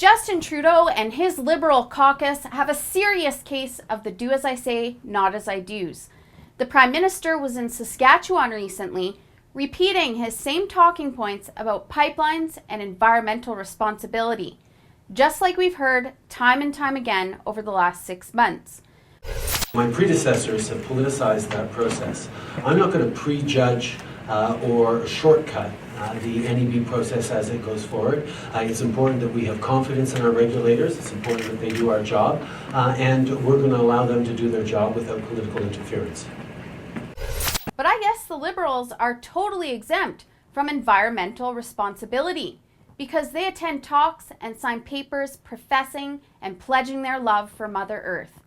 Justin Trudeau and his Liberal caucus have a serious case of the do as I say, not as I do's. The Prime Minister was in Saskatchewan recently, repeating his same talking points about pipelines and environmental responsibility, just like we've heard time and time again over the last 6 months. My predecessors have politicized that process. I'm not going to prejudge or shortcut the NEB process as it goes forward. It's important that we have confidence in our regulators. It's important that they do our job, and we're going to allow them to do their job without political interference. But I guess the Liberals are totally exempt from environmental responsibility because they attend talks and sign papers professing and pledging their love for Mother Earth,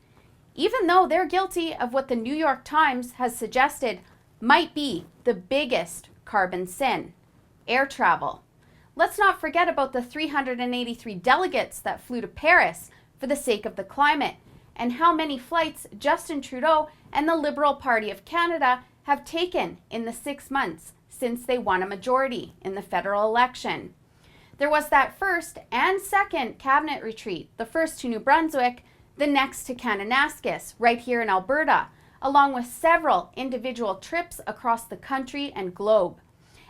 even though they're guilty of what the New York Times has suggested might be the biggest carbon sin: air travel. Let's not forget about the 383 delegates that flew to Paris for the sake of the climate, and how many flights Justin Trudeau and the Liberal Party of Canada have taken in the 6 months since they won a majority in the federal election. There was that first and second cabinet retreat, the first to New Brunswick, the next to Kananaskis, right here in Alberta, along with several individual trips across the country and globe.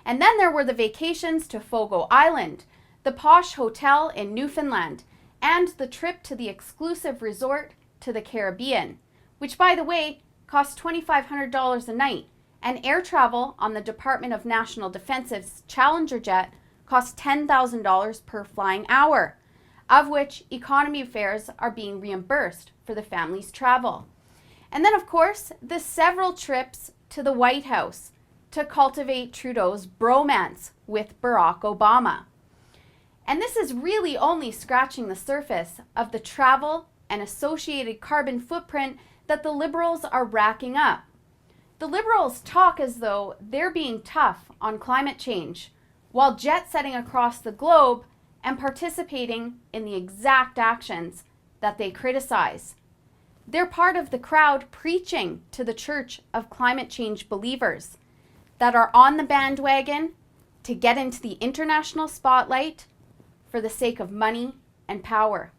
And then there were the vacations to Fogo Island, the posh hotel in Newfoundland, and the trip to the exclusive resort to the Caribbean, which, by the way, cost $2,500 a night, and air travel on the Department of National Defense's Challenger jet cost $10,000 per flying hour, of which economy fares are being reimbursed for the family's travel. And then, of course, the several trips to the White House to cultivate Trudeau's bromance with Barack Obama. And this is really only scratching the surface of the travel and associated carbon footprint that the Liberals are racking up. The Liberals talk as though they're being tough on climate change, while jet-setting across the globe and participating in the exact actions that they criticize. They're part of the crowd preaching to the church of climate change believers that are on the bandwagon to get into the international spotlight for the sake of money and power.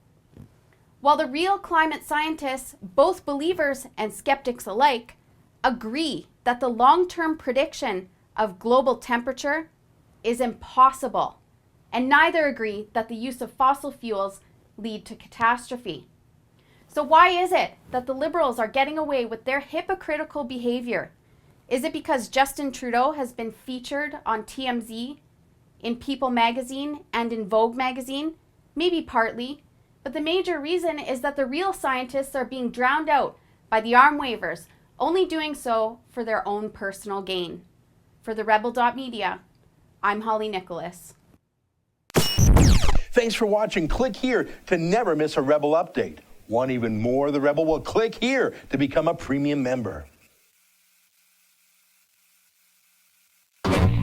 While the real climate scientists, both believers and skeptics alike, agree that the long-term prediction of global temperature is impossible, and neither agree that the use of fossil fuels lead to catastrophe. So why is it that the Liberals are getting away with their hypocritical behavior? Is it because Justin Trudeau has been featured on TMZ, in People magazine, and in Vogue magazine? Maybe partly. But the major reason is that the real scientists are being drowned out by the arm wavers, only doing so for their own personal gain. For the Rebel.media, I'm Holly Nicholas. Thanks for watching. Click here to never miss a Rebel update. Want even more of the Rebel? Well, click here to become a premium member.